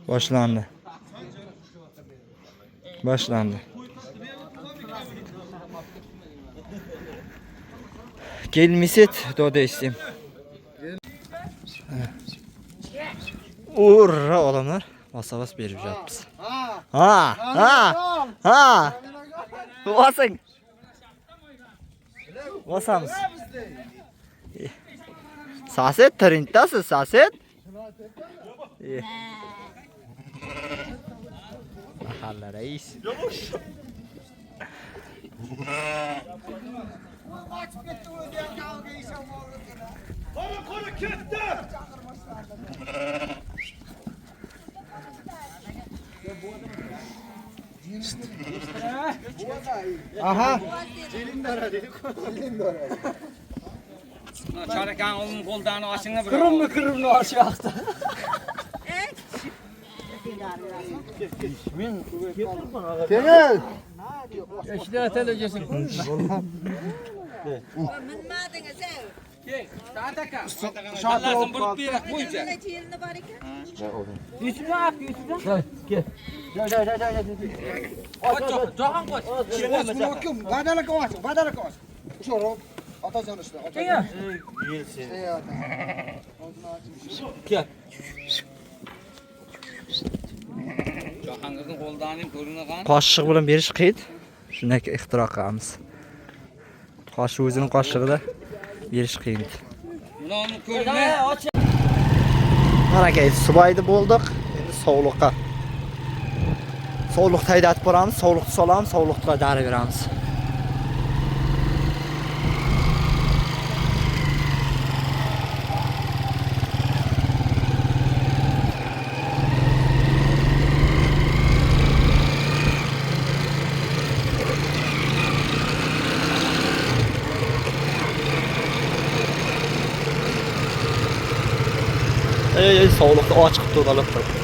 Boshlandi. Boshlandi. Gelmisit doda istim. Urra olamlar. Basa-bas berib жатmiz. Ha. Basing. Basamiz. Saset trintasiz, saset. Mahalla reis. Aha. Çarakan onun koldan açına bırak. Kırımlı aşağıda. Gel. İşte televizyonu. Şatır Lazım bulup bir yere koyacak. Yüzüne ak, yüzüne. Gel. Çoğan koş. Badala kovaç. Şoro. Atacan işte. Gel. Gel. Çoğanın koldan ko'rinagan. Qoshiq bilan berish qiyin. Shunday ixtiro qilamiz. Qoshiq o'zining qoshig'ida berish qiyin. Buni ko'rina. Mana subayda bo'ldik. Endi sog'liqqa. Sog'liqda haydatib boramiz, sog'liqni solamiz, sog'liqda dori beramiz. Sog'liqni ochiq to'dalib turibdi.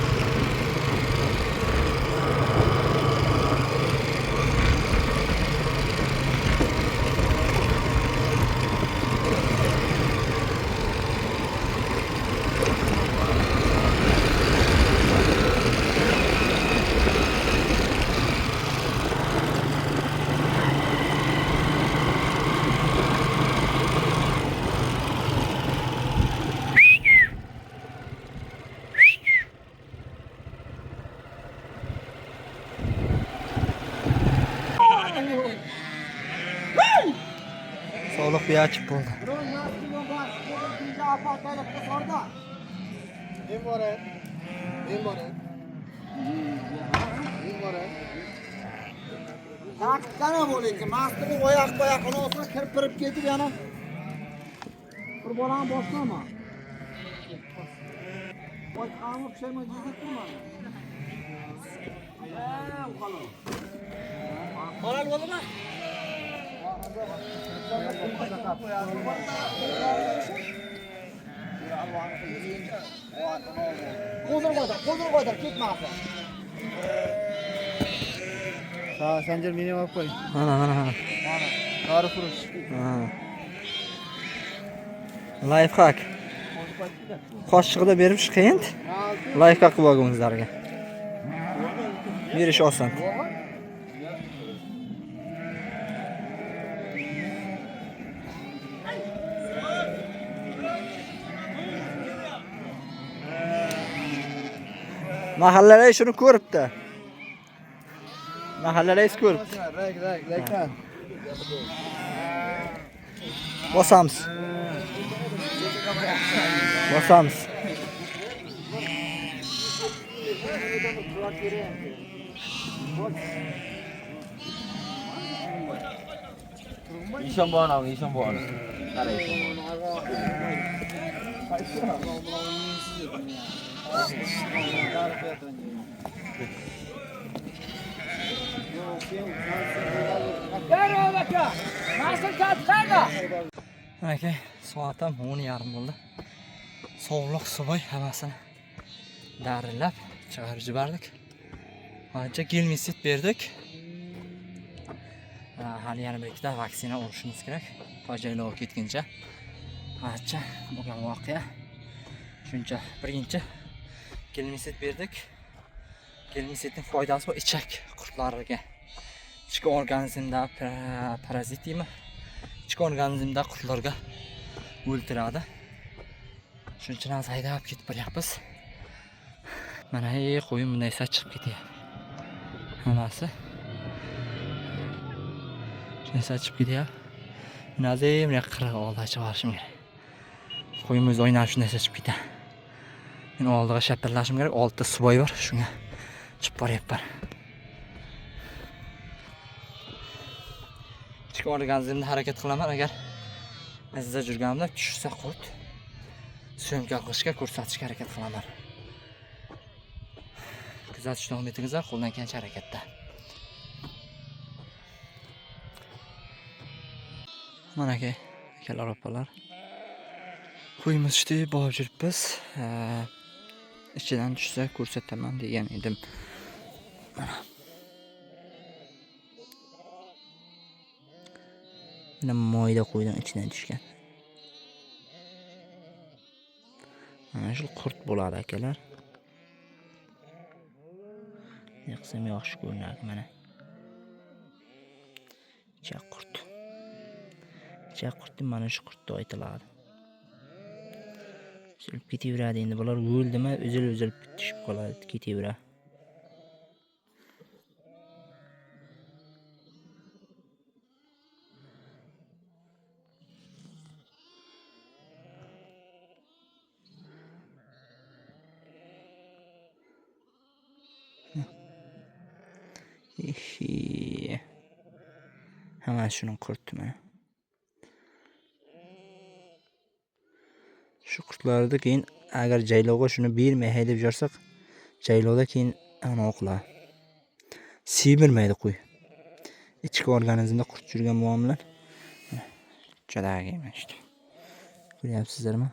Sog'liq beyachib bo'ldi. Qana bo'layki, mastini oyoq-qo'yaqini olsa kirib ketib yana. Bir bolani boshlama. Voy, qamib pishirma jizitma. Halal bo'lma. Qo'zir qo'yda, ketmasin. Ha, sanjar meni olib qo'y. Mana. Dori furush. Lifehack. Qoshiqda berish qiyin. Lifehack qilib olgan sizlarga. Berish oson. Mahallalar shuni ko'ribdi. Mahallalar ko'ribdi. Rak. Bosamiz. İşon bor. Qarang. Aka, soatim 10:30 bo'ldi. Sog'liq subay hammasini darilab chiqarib yubordik. Ancha gelmisit berdik. Hali yana bir ikkita vaksina olishimiz kerak. To'jaylov ketguncha. Ancha bo'lgan voqea. Shuncha birinchi gelmisit berdik. Gelmisetning foydasi bor ichak qurtlariga. Ichki organizmda parazitimi? Ichki organizmda qurtlarga o'ltiradi. Shuning uchun haydab ketib boryapmiz. Mana qo'yim bunday chiqib ketyapti. Hammasi. Shunday chiqib ketyapti. Nazim qirg'i oldiga borishim kerak. Qo'yimiz o'ynab shunday chiqib ketadi. Men oldiga shapirlashim kerak. Oltita suvoy bor, shunga chiqib boryapman. Ichki organizmda harakat qilaman agar izda jurganimda tushsa qurt. Syomka qilishga ko'rsatishga harakat qilaman. Kuzatishni davom etingizlar, qo'ldan kelgancha harakatda. Mana akalar opalar. Qo'yimiz ishda borib yuribmiz. Ichidan tushsa ko'rsataman degan edim. Mana. Mana moyda qo'ydan ichidan tushgan. Mana shu qurt bo'ladi akalar. Yo'qsam yaxshi ko'rinadi mana. Ichak qurt. Ichak qurt mana shu qurtda aytiladi. Silib ketaveradi endi bular o'ldimi, uzilib tushib qoladi, ketaveradi. Hemen şunun kurttum ha. Şu kurtları da keyin agar jaylovga shuni bermay haydab yursak, jaylovda keyin anaqa semirmaydi qo'y. Ichki organizmda qurt yurgan muomala. Jadagayman işte. Ko'ryapsizlarmi?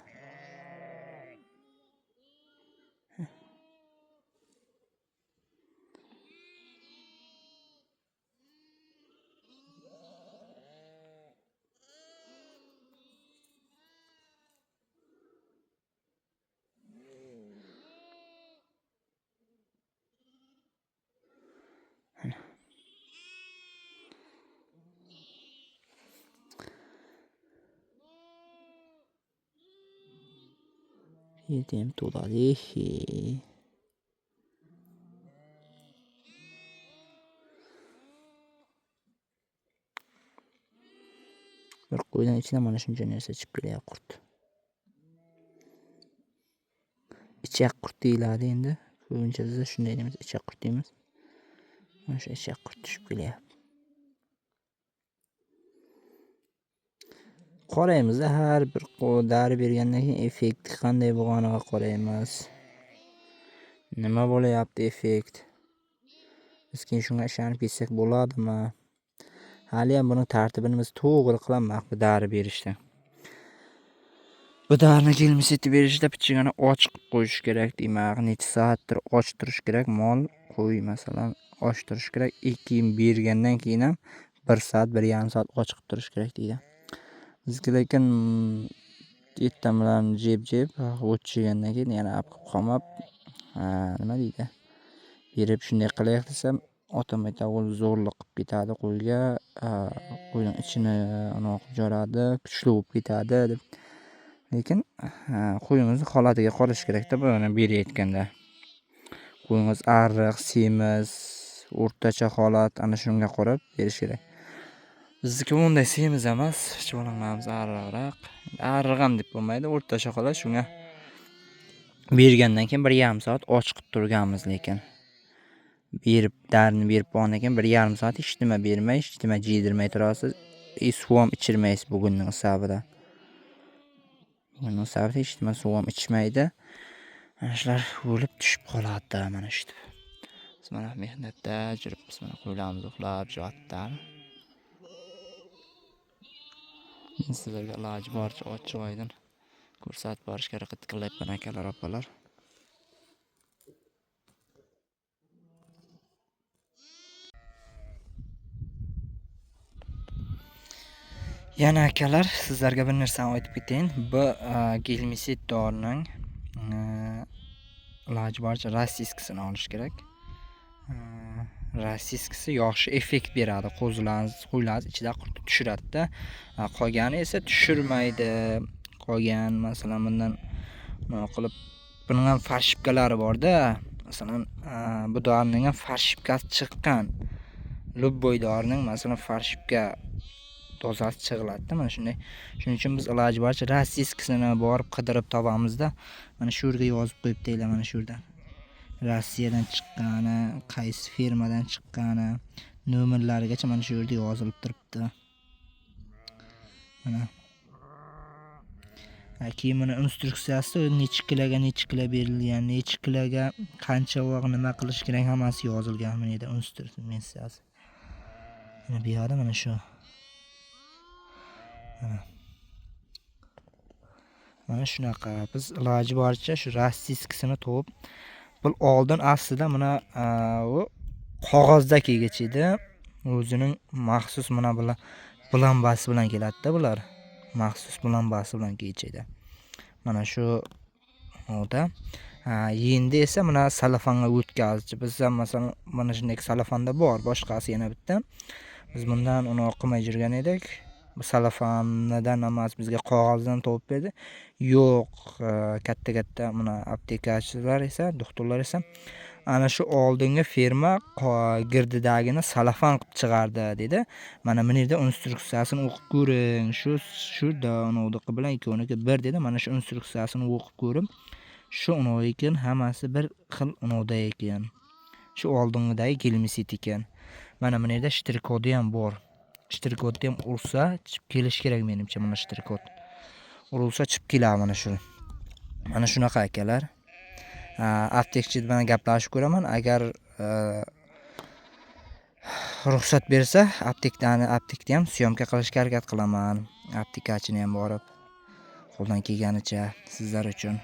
Yedem to'ladi. Bir qo'ydan ichidan mana shuncha narsa chiqib kelyapti qurt. Ichak qurt deyiladi endi. Ko'pincha biz shunday deymiz, ichak qurt deymiz. Mana shu ichak qurt tushib kelyapti. Qaraymiz, har bir dori bergandan keyin effekt qanday bo'lganiga qaraymiz. Nima bo'layapti effekt? Biz keyin shunga ishonib ketsak bo'ladimi? Hali ham buni tartibini biz to'g'ri qilamiz bu dori berishda. Bu darini kelmiseti berishda pichigani ochiq qo'yish kerak demak, necha soatdir och turish kerak. Mol, qo'y masalan, och turish kerak. Keyin bergandan keyin ham 1 soat, 1,5 soat ochiq turish kerak deydi. Bizga lekin etdan bilan jeb o'tchigandan keyin yana qamab nima deydi? Berib shunday qilaylik desam, otomatik zo'rliq qilib ketadi qo'yga, qo'yning ichini aniq joradi, kuchli bo'lib ketadi deb. Lekin qo'yimizni holatiga qarash kerak-da buni berayotganda. Qo'yimiz ariq, semiz, o'rtacha holat ana shunga qarab berish kerak. Bizniki bunday semiz emas, chivolanamiz ariqroq. Ariq ham deb bo'lmaydi, o'rtacha holat shunga bergandan keyin 1,5 soat ochiq turganmiz lekin. Darini berib bo'lgandan keyin 1,5 soat hech nima bermay, hech nima jiydirmay turasiz. Suv ham ichirmaysiz bugunning hisobida. Bugunning hisobida hech nima suv ham ichmaydi. Mana shular o'lib tushib qoladi mana shu. Biz mana mehnatda yuribmiz, mana qo'ylarimiz uxlab yotdi. Sizlarga iloji boricha ochiq oydin ko'rsatib borishga harakat qilyapman akalar, opalar. Yana akalar, sizlarga bir narsani aytib ketayin. Bu gelmiset dorining iloji boricha rossiyskisini olish kerak. Rossiyskisi yaxshi effekt beradi. Qo'ylarni ichida quritib tushiradi-da. Qolgani esa tushirmaydi. Qolgan masalan bundan nima qilib buning ham farshipkalari bor-da. Masalan, bu dorining ham farshipkasi chiqqan. Lubboy dorining masalan farshipka dozasi chiqiladi-da. Mana shunday. Shuning uchun biz iloji boricha rossiyskisini borib qidirib topamiz-da. Mana shu yerga yozib qo'yibdi, mana shu yerda. Rossiyadan chiqqani, qaysi firmadan chiqqani, nomerlarigacha mana shu yerda yozilib turibdi. Mana. Keyin mana instruksiyasi necha kilo berilgan, necha kiloga qancha vaqt nima qilish kerak hammasi yozilgan bu yerda instruksiyasi. Mana bu yerda mana shu. Mana shunaqa biz iloji boricha shu rossiyskisini topib bu oldin aslida mana u qog'ozda kelgichi edi. O'zining maxsus mana bular blambasi bilan keladi-da bular. Maxsus blambasi bilan kelgichi edi. Mana shu oda. Endi esa mana salafanga o'tkazchi. Biz ham masalan mana shunday salafanda bor, boshqasi yana bitta. Biz bundan uni o'qimay yurgan edik. Bu salafandan emas, bizga qog'ozdan topib berdi. Yo'q, katta mana aptekachilar esa, doktorlar esa ana shu oldingi firma girdidagini salafan qilib chiqardi dedi. Mana bu yerda instruksiyasini o'qib ko'ring. Shu unodiki bilan ikkovniki bir dedi. Mana shu instruksiyasini o'qib ko'rib, shu unovikin hammasi bir xil unoda ekan. Shu oldingidagi kelmisit ekan. Mana bu yerda shtrikodi ham bor. Shtrikodi ham ursa, chip kelish kerak menimcha mana shtrikod. Urilsa chip keladi mana shu. Mana shunaqa akalar. Aptekchi bilan gaplashib ko'raman. Agar ruxsat bersa, aptekda ham syomka qilishga harakat qilaman. Aptekachini ham borib qo'ldan kelganicha sizlar uchun.